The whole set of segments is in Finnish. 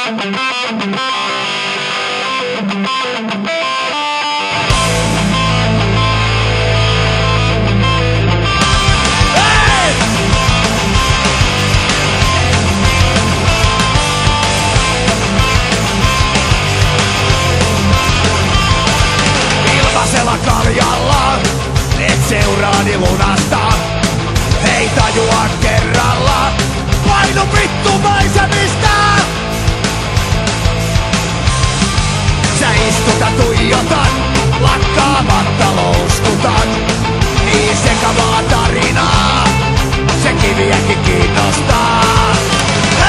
Ilmaisella kaljalla et seuraani lunasta. Ei tajua kerralla, painu vittu maisemista. Sä istut ja tuijotan, lakkaamatta louskutan. Niin sekavaa tarinaa, se kiviäkin kiinnostaa.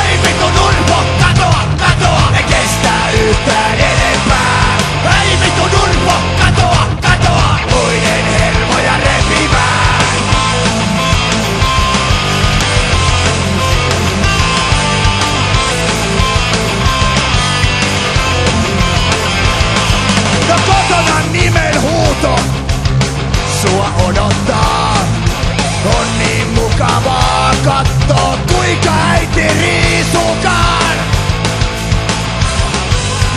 Ei vittu nurpo, katoa, katoa, ei kestä yhtään enempää. Ei vittu nurpo, katoa, katoa, muiden hermoja repimään. No kotona nimen huuto sua odottaa. On niin mukavaa kattoo kuinka äiti riisukaan.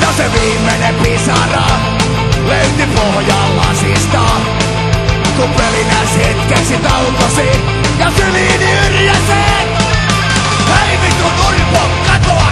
No se viimeinen pisara löytyi pohjan lasista, kun pelinäs hetkeksi taukosi ja syliin yrjäset. Hei vittu nurpo, katoa,